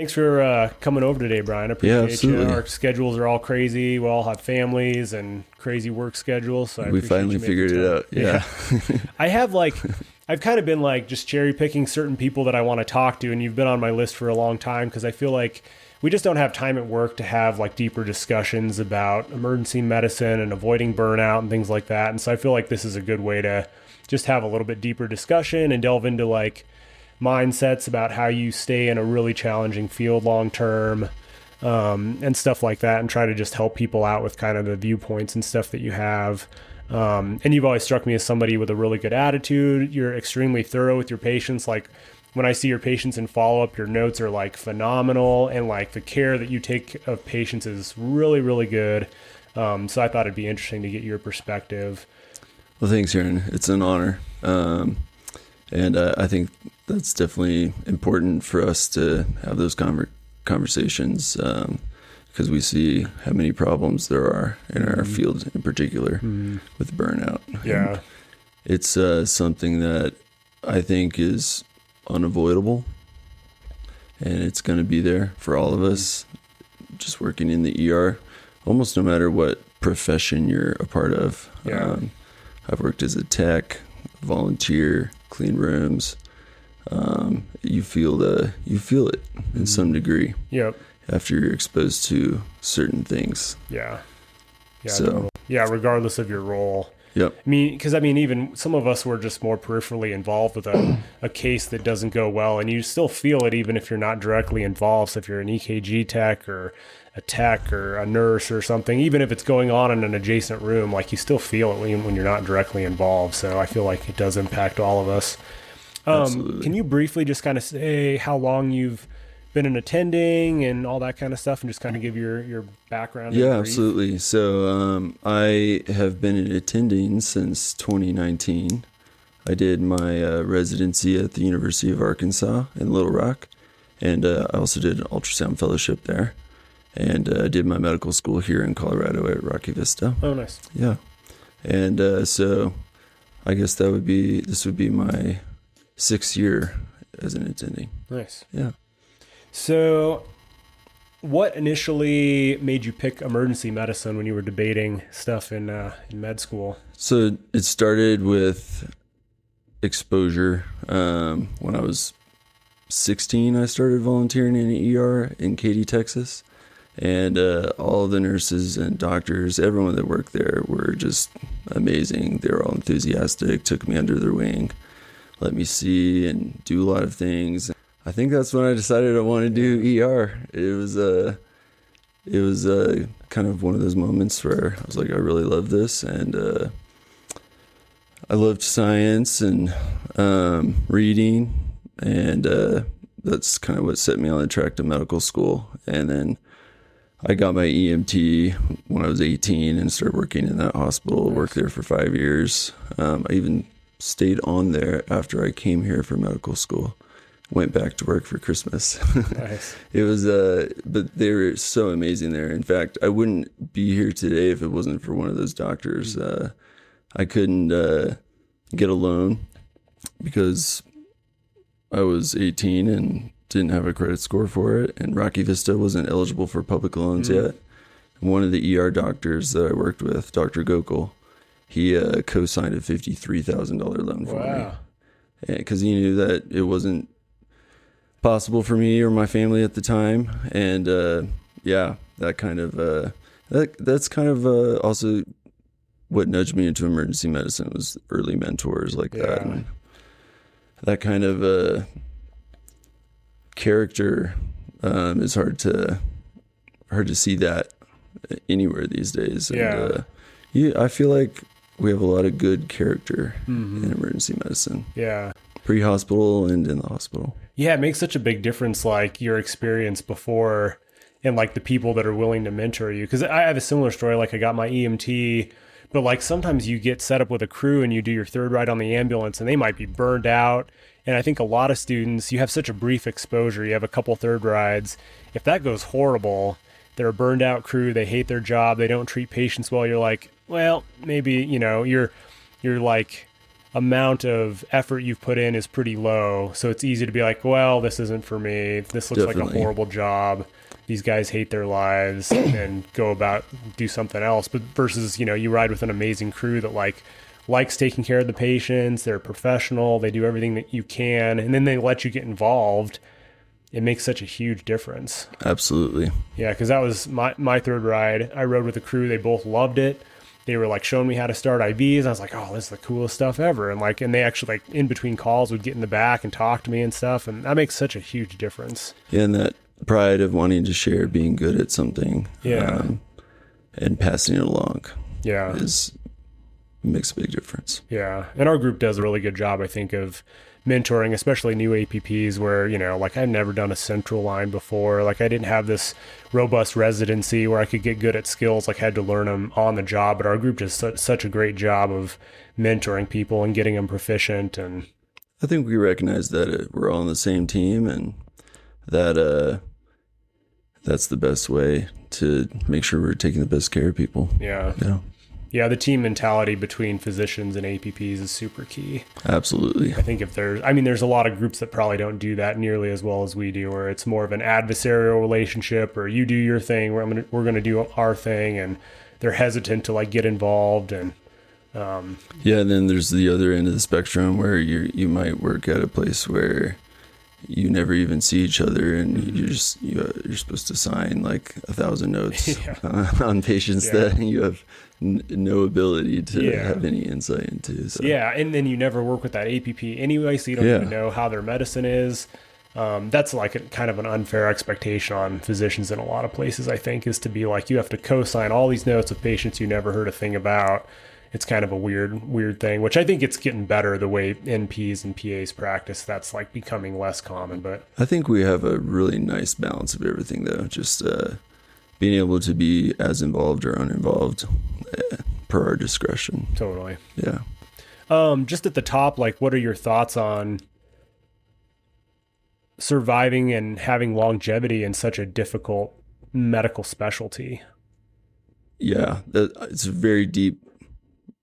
Thanks for coming over today, Brian. I Yeah, appreciate you. absolutely. Our schedules are all crazy. We all have families and crazy work schedules, so I We appreciate finally you making figured it time. out. Yeah. I have I've kind of been just cherry picking certain people that I want to talk to, and you've been on my list for a long time because I feel like we just don't have time at work to have deeper discussions about emergency medicine and avoiding burnout and things like that. And so I feel like this is a good way to just have a little bit deeper discussion and delve into mindsets about how you stay in a really challenging field long term, and stuff like that, and try to just help people out with kind of the viewpoints and stuff that you have. And you've always struck me as somebody with a really good attitude. You're extremely thorough with your patients. When I see your patients in follow up, your notes are phenomenal, and the care that you take of patients is really, really good. So I thought it'd be interesting to get your perspective. Well, thanks, Aaron. It's an honor. And I think that's definitely important for us to have those conversations because we see how many problems there are in our field in particular with burnout. Yeah. And it's something that I think is unavoidable, and it's going to be there for all of us just working in the ER, almost no matter what profession you're a part of. Yeah. I've worked as a tech, volunteer, clean rooms. You feel it in some degree. Yep. After you're exposed to certain things. Yeah. Yeah. So, Totally. Yeah. Regardless of your role. Yep. Because even some of us were just more peripherally involved with a case that doesn't go well, and you still feel it even if you're not directly involved. So if you're an EKG tech or a tech or a nurse or something, even if it's going on in an adjacent room, you still feel it when you're not directly involved. So I feel like it does impact all of us. Absolutely. Can you briefly just kind of say how long you've been in attending and all that kind of stuff, and just kind of give your background? Yeah, absolutely. So I have been in attending since 2019. I did my residency at the University of Arkansas in Little Rock, and I also did an ultrasound fellowship there, and did my medical school here in Colorado at Rocky Vista. Oh, nice. Yeah, and so I guess this would be my 6th year as an attending. Nice. Yeah. So what initially made you pick emergency medicine when you were debating stuff in med school? So it started with exposure. When I was 16, I started volunteering in an ER in Katy, Texas. And all the nurses and doctors, everyone that worked there were just amazing. They were all enthusiastic, took me under their wing, let me see and do a lot of things. I think that's when I decided I wanted to do ER. It was kind of one of those moments where I was like, I really love this, and I loved science and reading, and that's kind of what set me on the track to medical school. And then I got my EMT when I was 18 and started working in that hospital. Nice. Worked there for 5 years. I even stayed on there after I came here for medical school. Went back to work for Christmas. Nice. It was, but they were so amazing there. In fact, I wouldn't be here today if it wasn't for one of those doctors. I couldn't get a loan because I was 18 and didn't have a credit score for it. And Rocky Vista wasn't eligible for public loans yet. One of the ER doctors that I worked with, Dr. Gokul, he co-signed a $53,000 loan for me. Because he knew that it wasn't possible for me or my family at the time. And that kind of that's kind of also what nudged me into emergency medicine was early mentors like that. And that kind of character is hard to see that anywhere these days. And I feel like we have a lot of good character in emergency medicine. Yeah. Pre-hospital and in the hospital. Yeah, it makes such a big difference, your experience before and the people that are willing to mentor you. Because I have a similar story. I got my EMT, but sometimes you get set up with a crew and you do your third ride on the ambulance and they might be burned out. And I think a lot of students, you have such a brief exposure. You have a couple third rides. If that goes horrible, they're a burned out crew. They hate their job. They don't treat patients well. You're like, well, maybe, you're amount of effort you've put in is pretty low. So it's easy to be like, well, this isn't for me. This looks like a horrible job. These guys hate their lives and do something else. But versus, you ride with an amazing crew that likes taking care of the patients. They're professional. They do everything that you can. And then they let you get involved. It makes such a huge difference. Absolutely. Yeah, because that was my third ride. I rode with a crew. They both loved it. They were showing me how to start IVs. I was like, oh, this is the coolest stuff ever. And they actually in between calls would get in the back and talk to me and stuff. And that makes such a huge difference. Yeah, and that pride of wanting to share, being good at something, and passing it along, makes a big difference. Yeah, and our group does a really good job, I think, of mentoring, especially new APPs where, I've never done a central line before. I didn't have this robust residency where I could get good at skills. I had to learn them on the job, but our group does such a great job of mentoring people and getting them proficient. And I think we recognize that we're all on the same team, and that that's the best way to make sure we're taking the best care of people. Yeah, the team mentality between physicians and APPs is super key. Absolutely. I think there's a lot of groups that probably don't do that nearly as well as we do, where it's more of an adversarial relationship, or you do your thing, we're going to do our thing, and they're hesitant to get involved. And and then there's the other end of the spectrum where you might work at a place where you never even see each other, and you're supposed to sign 1,000 notes on patients that you have no ability to have any insight into. So. Yeah, and then you never work with that APP anyway, so you don't even know how their medicine is. That's kind of an unfair expectation on physicians in a lot of places, I think, is to be you have to co-sign all these notes of patients you never heard a thing about. It's kind of a weird thing, which I think it's getting better the way NPs and PAs practice. That's becoming less common, but I think we have a really nice balance of everything, though. Just being able to be as involved or uninvolved per our discretion. Totally. Yeah. Just at the top, what are your thoughts on surviving and having longevity in such a difficult medical specialty? Yeah, it's a very deep,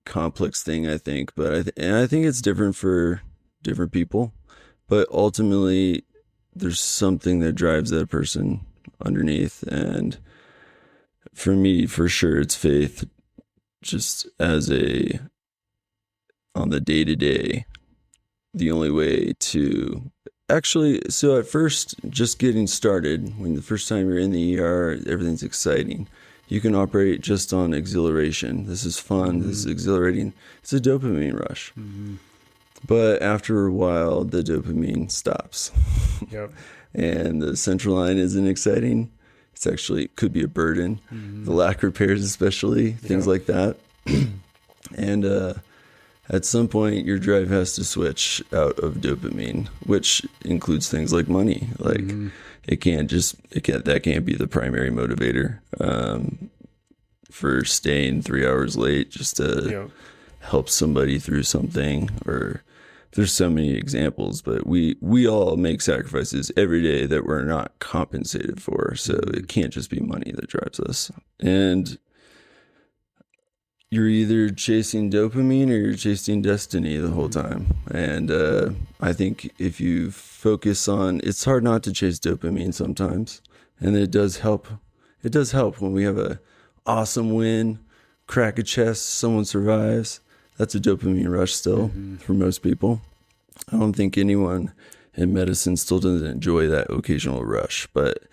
complex thing, I think, but I think it's different for different people, but ultimately there's something that drives that person underneath, and for me, for sure, it's faith. Just on the day-to-day, the only way to so at first, just getting started, when the first time you're in the ER, everything's exciting. You can operate just on exhilaration. This is fun. This is exhilarating. It's a dopamine rush. But after a while, the dopamine stops. Yep. And the central line isn't exciting. It could be a burden. The lac repairs, especially, things like that. And at some point, your drive has to switch out of dopamine, which includes things like money. That can't be the primary motivator for staying 3 hours late just to help somebody through something. Or there's so many examples, but we all make sacrifices every day that we're not compensated for. So it can't just be money that drives us. And you're either chasing dopamine or you're chasing destiny the whole time. And I think if you focus on, it's hard not to chase dopamine sometimes. And it does help. It does help when we have a awesome win, crack a chest, someone survives. That's a dopamine rush still for most people. I don't think anyone in medicine still doesn't enjoy that occasional rush, but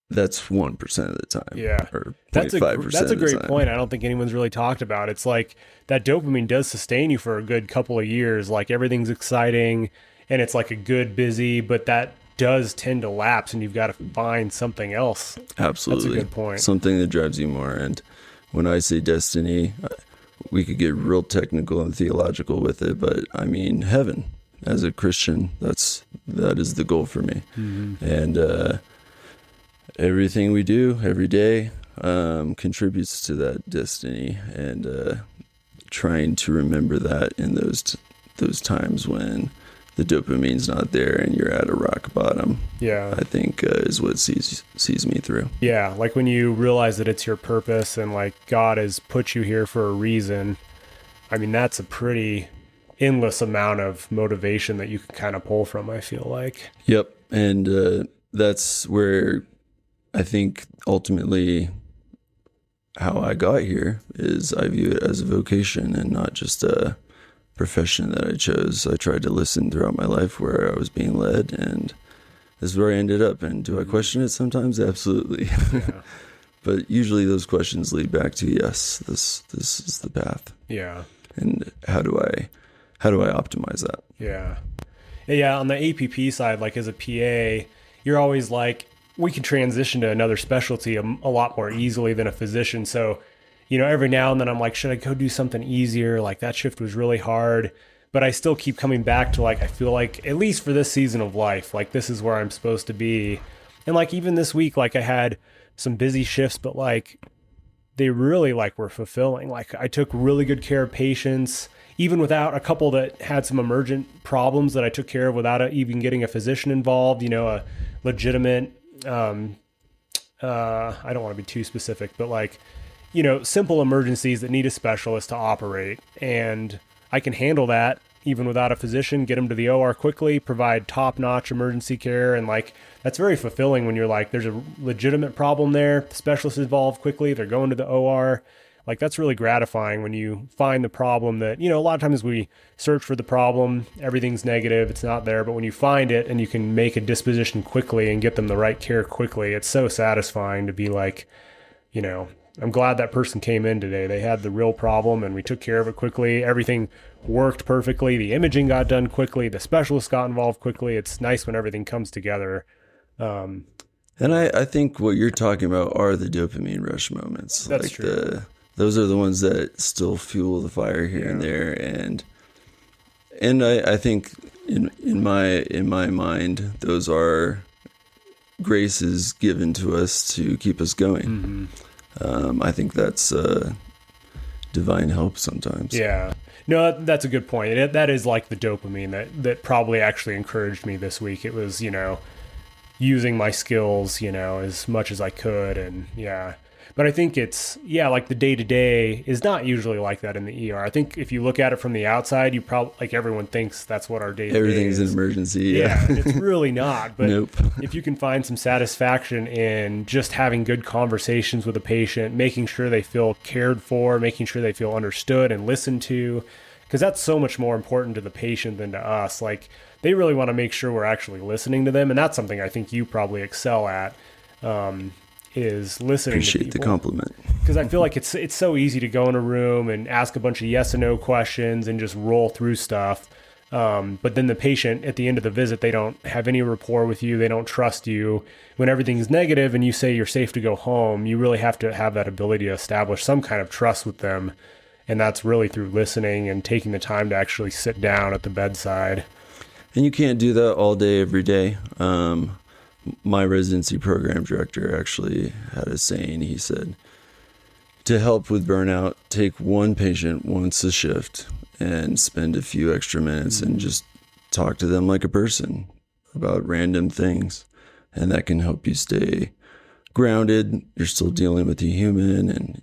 that's 1% of the time. Yeah. Or that's 0.5%. That's a great point. I don't think anyone's really talked about. It's that dopamine does sustain you for a good couple of years. Everything's exciting and it's a good busy, but that does tend to lapse and you've got to find something else. Absolutely. That's a good point. Something that drives you more. And when I say destiny, we could get real technical and theological with it, but I mean heaven. As a Christian, that is the goal for me. And everything we do every day contributes to that destiny, and trying to remember that in those times when the dopamine's not there and you're at a rock bottom, I think is what sees me through. Yeah, when you realize that it's your purpose and God has put you here for a reason. I mean, that's a pretty endless amount of motivation that you can kind of pull from, I feel like. Yep. And that's where I think ultimately how I got here is I view it as a vocation and not just a profession that I chose. I tried to listen throughout my life where I was being led, and this is where I ended up. And do I question it sometimes? Absolutely. Yeah. But usually those questions lead back to, yes, this is the path. Yeah. And how do I optimize that? Yeah. Yeah. On the APP side, like as a PA, you're always like, we can transition to another specialty a lot more easily than a physician. So, every now and then I'm like, should I go do something easier? Like that shift was really hard, but I still keep coming back to like, I feel like at least for this season of life, like this is where I'm supposed to be. And like, even this week, like I had some busy shifts, but like they really like were fulfilling. Like I took really good care of patients, even without a couple that had some emergent problems that I took care of without even getting a physician involved, a legitimate, I don't want to be too specific, but like, simple emergencies that need a specialist to operate. And I can handle that even without a physician, get them to the OR quickly, provide top-notch emergency care. And like, that's very fulfilling when you're like, there's a legitimate problem there. The specialist is involved quickly. They're going to the OR. Like, that's really gratifying when you find the problem that, a lot of times we search for the problem, everything's negative, it's not there. But when you find it and you can make a disposition quickly and get them the right care quickly, it's so satisfying to be like, I'm glad that person came in today. They had the real problem and we took care of it quickly. Everything worked perfectly. The imaging got done quickly. The specialist got involved quickly. It's nice when everything comes together. And I think what you're talking about are the dopamine rush moments. That's like true. Those are the ones that still fuel the fire here and there. And I think in my mind, those are graces given to us to keep us going. Mm-hmm. I think that's divine help sometimes. Yeah. No, that's a good point. That is like the dopamine that probably actually encouraged me this week. It was, using my skills, as much as I could. And yeah. But I think it's, like the day-to-day is not usually like that in the ER. I think if you look at it from the outside, you probably, like everyone thinks that's what our day-to-day Everything's is. an emergency. Yeah, and it's really not. But Nope. If you can find some satisfaction in just having good conversations with a patient, making sure they feel cared for, making sure they feel understood and listened to, because that's so much more important to the patient than to us. Like, they really want to make sure we're actually listening to them. And that's something I think you probably excel at. Is listening Appreciate to people. the compliment. Because I feel like it's so easy to go in a room and ask a bunch of yes and no questions and just roll through stuff. But then the patient at the end of the visit, they don't have any rapport with you. They don't trust you. When everything's negative and you say you're safe to go home, you really have to have that ability to establish some kind of trust with them. And that's really through listening and taking the time to actually sit down at the bedside. And you can't do that all day, every day. My residency program director actually had a saying. He said, to help with burnout, take one patient once a shift and spend a few extra minutes and just talk to them like a person about random things. And that can help you stay grounded. You're still dealing with the human and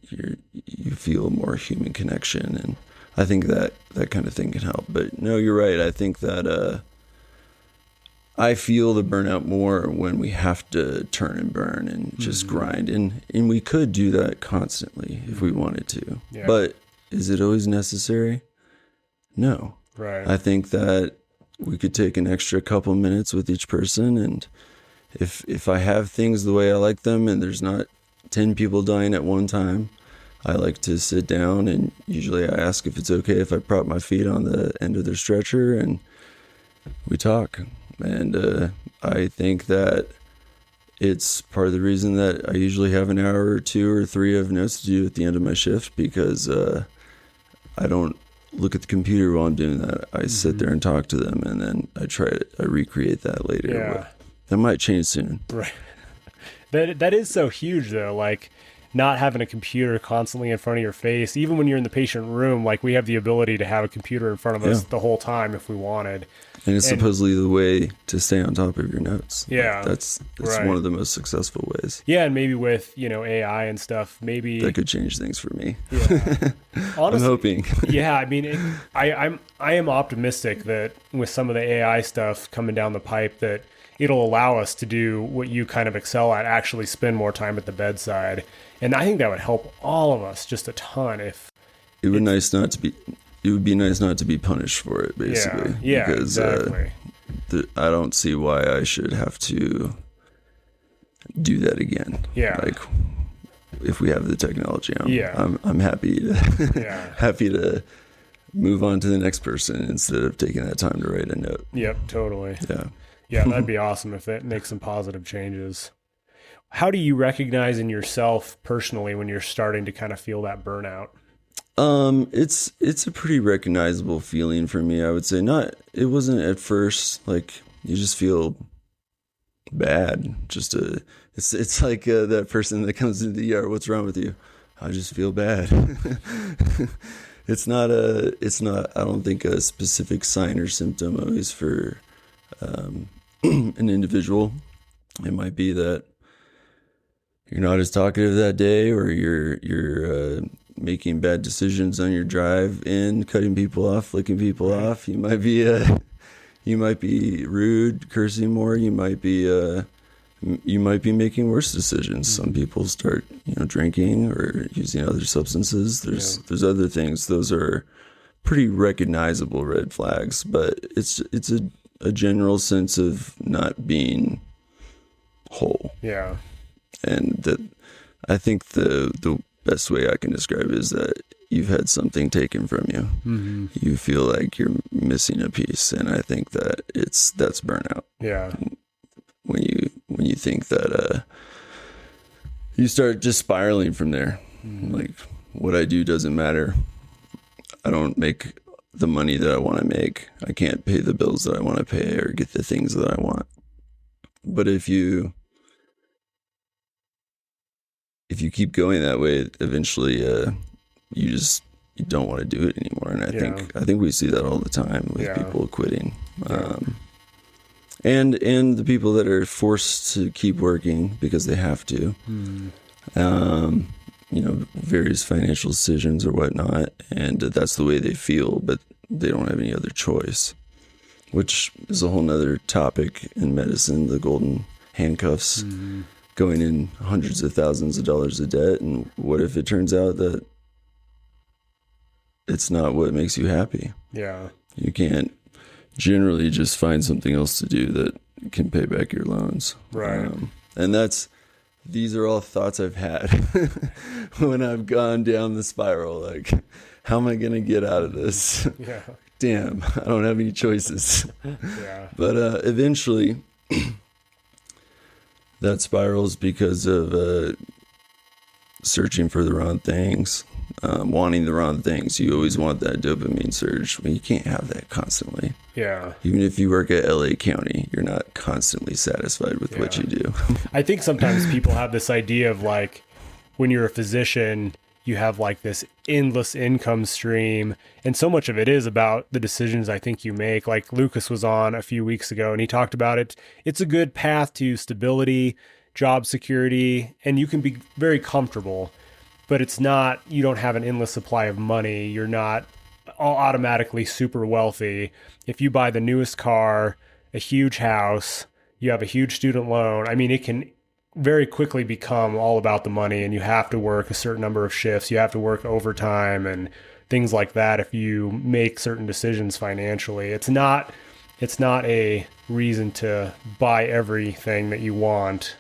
you feel more human connection. And I think that kind of thing can help. But no, you're right. I think that I feel the burnout more when we have to turn and burn and just grind. And we could do that constantly if we wanted to. Yeah. But is it always necessary? No. Right. I think that we could take an extra couple minutes with each person. And if I have things the way I like them and there's not 10 people dying at one time, I like to sit down and usually I ask if it's okay if I prop my feet on the end of their stretcher and we talk. And I think that it's part of the reason that I usually have an hour or 2 or 3 of notes to do at the end of my shift because I don't look at the computer while I'm doing that. I sit there and talk to them, and then I recreate that later. Yeah. That might change soon. Right. That is so huge, though. Like, not having a computer constantly in front of your face, even when you're in the patient room, like we have the ability to have a computer in front of us the whole time if we wanted. And it's supposedly the way to stay on top of your notes. Yeah. That's right. one of the most successful ways. Yeah, and maybe with, AI and stuff, maybe That could change things for me. Yeah. Honestly, I'm hoping. Yeah, I mean, I am optimistic that with some of the AI stuff coming down the pipe, that it'll allow us to do what you kind of excel at, actually spend more time at the bedside. And I think that would help all of us just a ton if It would be nice not to be punished for it, basically. Yeah, because, exactly. I don't see why I should have to do that again. Yeah. Like, if we have the technology, Yeah. I'm happy to Yeah. happy to move on to the next person instead of taking that time to write a note. Yep, totally. Yeah. Yeah, that'd be awesome if that makes some positive changes. How do you recognize in yourself personally when you're starting to kind of feel that burnout? It's a pretty recognizable feeling for me, I would say. It wasn't at first, like, you just feel bad. It's like that person that comes into the ER, what's wrong with you? I just feel bad. It's not, I don't think, a specific sign or symptom always for an individual. It might be that you're not as talkative that day, or you're making bad decisions on your drive in, cutting people off, flicking people off. You might be rude, cursing more. You might be making worse decisions. Some people start, drinking or using other substances. There's other things. Those are pretty recognizable red flags, but it's a general sense of not being whole. Yeah. And that, I think the best way I can describe it is that you've had something taken from you. Mm-hmm. You feel like you're missing a piece, and I think that that's burnout. Yeah. When you think that you start just spiraling from there. Mm-hmm. Like, what I do doesn't matter. I don't make the money that I want to make. I can't pay the bills that I want to pay or get the things that I want. But if you keep going that way, eventually you don't want to do it anymore. And I think we see that all the time with people quitting. And the people that are forced to keep working because they have to. Various financial decisions or whatnot, and that's the way they feel, but they don't have any other choice, which is a whole nother topic in medicine, the golden handcuffs. Going in hundreds of thousands of dollars of debt. And what if it turns out that it's not what makes you happy? Yeah. You can't generally just find something else to do that can pay back your loans. Right. And these are all thoughts I've had when I've gone down the spiral. Like, how am I going to get out of this? Yeah. Damn, I don't have any choices. Yeah. But eventually, that spirals because of searching for the wrong things, wanting the wrong things. You always want that dopamine surge. Well, you can't have that constantly. Yeah. Even if you work at LA County, you're not constantly satisfied with what you do. I think sometimes people have this idea of, like, when you're a physician, you have like this endless income stream. And so much of it is about the decisions I think you make. Like Lucas was on a few weeks ago and he talked about it. It's a good path to stability, job security, and you can be very comfortable, but it's not, you don't have an endless supply of money. You're not all automatically super wealthy. If you buy the newest car, a huge house, you have a huge student loan, I mean, it can very quickly become all about the money, and you have to work a certain number of shifts. You have to work overtime and things like that if you make certain decisions financially. It's not a reason to buy everything that you want,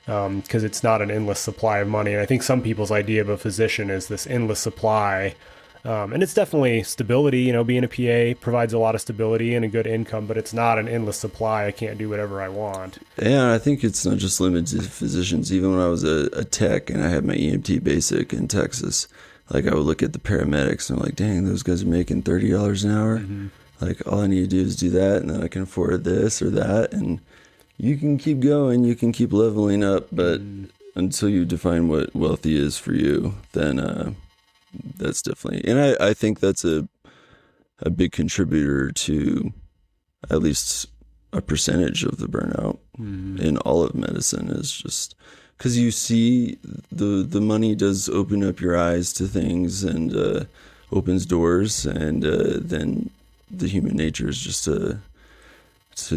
because it's not an endless supply of money. And I think some people's idea of a physician is this endless supply. And it's definitely stability, being a PA provides a lot of stability and a good income, but it's not an endless supply. I can't do whatever I want. Yeah, I think it's not just limited to physicians. Even when I was a tech and I had my EMT basic in Texas, like I would look at the paramedics and I'm like, dang, those guys are making $30 an hour. Mm-hmm. Like all I need to do is do that, and then I can afford this or that. And you can keep going, you can keep leveling up, but until you define what wealthy is for you, then that's definitely, and I think that's a big contributor to at least a percentage of the burnout in all of medicine is just because you see the money does open up your eyes to things and opens doors, and then the human nature is just to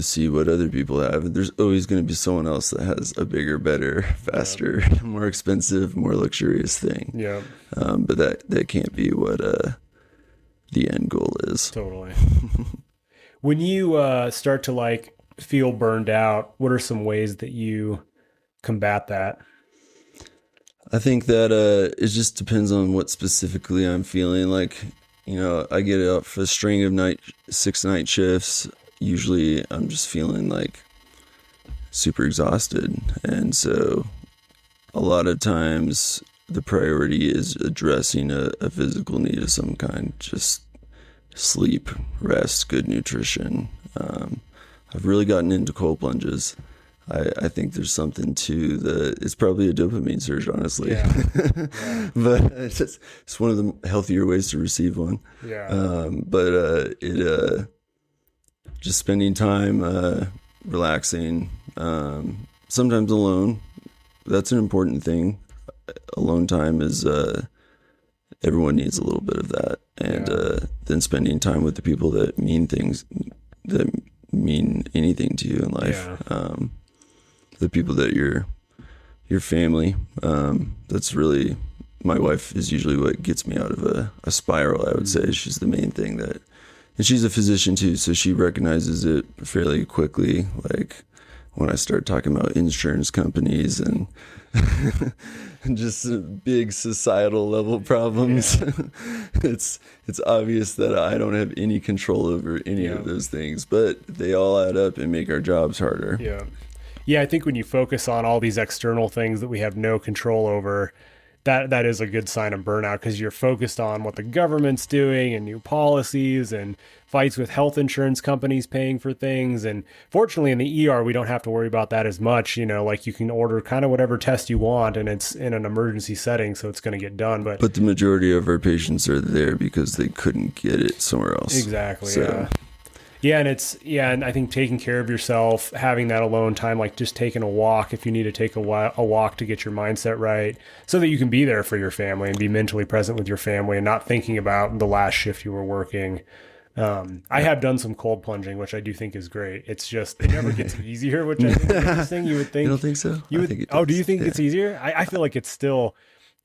see what other people have. There's always going to be someone else that has a bigger, better, faster, more expensive, more luxurious thing. Yeah. But that can't be what the end goal is. Totally. When you start to like feel burned out, what are some ways that you combat that? I think that it just depends on what specifically I'm feeling. Like, I get off a string of 6 night shifts. Usually I'm just feeling like super exhausted. And so a lot of times the priority is addressing a physical need of some kind, just sleep, rest, good nutrition. I've really gotten into cold plunges. I think there's something to it's probably a dopamine surge, honestly. Yeah. But it's one of the healthier ways to receive one. Yeah. But just spending time relaxing, sometimes alone. That's an important thing. Alone time is everyone needs a little bit of that, and then spending time with the people that mean anything to you in life. Yeah. The people that your family. That's really, my wife is usually what gets me out of a spiral. I would say she's the main thing and she's a physician too, so she recognizes it fairly quickly. Like when I start talking about insurance companies and just big societal level problems, it's obvious that I don't have any control over any of those things, but they all add up and make our jobs harder. Yeah. Yeah, I think when you focus on all these external things that we have no control over, that is a good sign of burnout, because you're focused on what the government's doing and new policies and fights with health insurance companies paying for things. And fortunately in the ER, we don't have to worry about that as much. Like you can order kind of whatever test you want and it's in an emergency setting, so it's going to get done. But the majority of our patients are there because they couldn't get it somewhere else. Exactly. So. Yeah. Yeah, and I think taking care of yourself, having that alone time, like just taking a walk if you need to take a walk to get your mindset right, so that you can be there for your family and be mentally present with your family and not thinking about the last shift you were working. I have done some cold plunging, which I do think is great. It's just, it never gets easier, which I think is interesting. You would think. You don't think so? Do you think it's easier? I feel like it's still,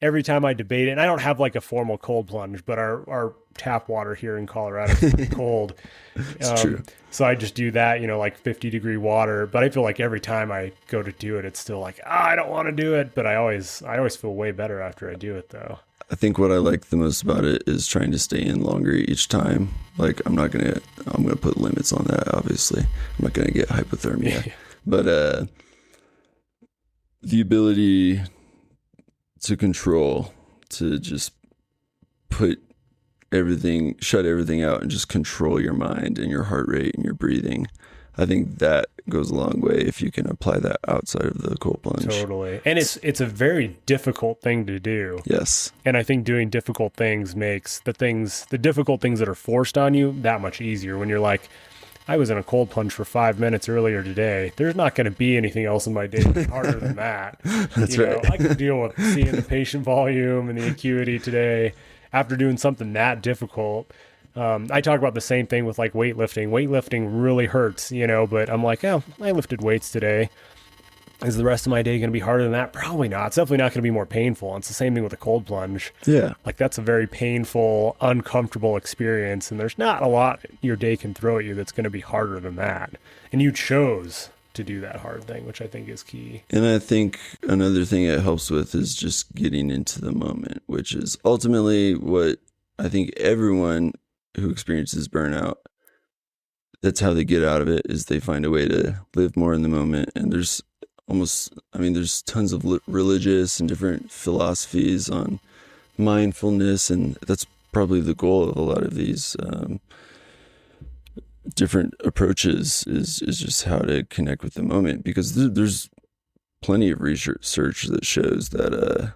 every time I debate it, and I don't have like a formal cold plunge, but our tap water here in Colorado is pretty cold. It's true. So I just do that, like 50-degree water. But I feel like every time I go to do it, it's still like, I don't want to do it. But I always feel way better after I do it, though. I think what I like the most about it is trying to stay in longer each time. Like I'm gonna put limits on that. Obviously, I'm not gonna get hypothermia, but the ability to control, to just shut everything out and just control your mind and your heart rate and your breathing. I think that goes a long way if you can apply that outside of the cold plunge. Totally. And it's a very difficult thing to do. Yes. And I think doing difficult things makes the difficult things that are forced on you that much easier. When you're like, I was in a cold plunge for 5 minutes earlier today. There's not going to be anything else in my day that's harder than that. That's right. I can deal with seeing the patient volume and the acuity today after doing something that difficult. I talk about the same thing with like weightlifting. Weightlifting really hurts, but I'm like, I lifted weights today. Is the rest of my day going to be harder than that? Probably not. It's definitely not going to be more painful. And it's the same thing with a cold plunge. Yeah. Like that's a very painful, uncomfortable experience. And there's not a lot your day can throw at you that's going to be harder than that. And you chose to do that hard thing, which I think is key. And I think another thing it helps with is just getting into the moment, which is ultimately what I think everyone who experiences burnout, that's how they get out of it, is they find a way to live more in the moment. And there's tons of religious and different philosophies on mindfulness, and that's probably the goal of a lot of these different approaches is just how to connect with the moment, because there's plenty of research that shows that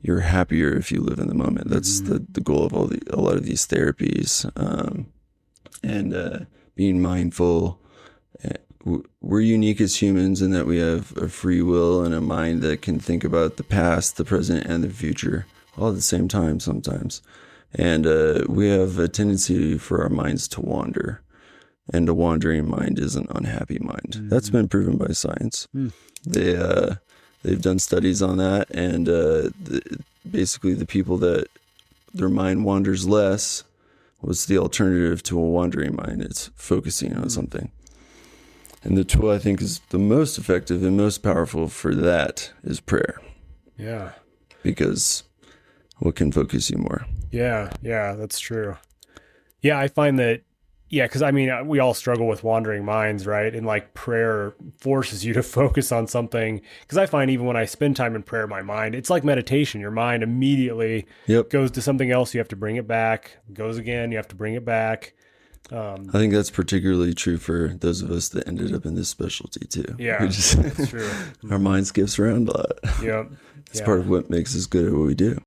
you're happier if you live in the moment. That's the goal of a lot of these therapies, and being mindful, we're unique as humans in that we have a free will and a mind that can think about the past, the present, and the future all at the same time sometimes. And we have a tendency for our minds to wander. And a wandering mind is an unhappy mind. That's been proven by science. They've done studies on that, and basically the people that their mind wanders less, what's the alternative to a wandering mind? It's focusing on something. And the tool I think is the most effective and most powerful for that is prayer. Yeah. Because what can focus you more? Yeah, that's true. Yeah, I find that, because I mean, we all struggle with wandering minds, right? And like prayer forces you to focus on something. Because I find even when I spend time in prayer, my mind, it's like meditation. Your mind immediately goes to something else. You have to bring it back. It goes again. You have to bring it back. I think that's particularly true for those of us that ended up in this specialty too. Yeah, that's true. Our mind skips around a lot. Yep. It's part of what makes us good at what we do.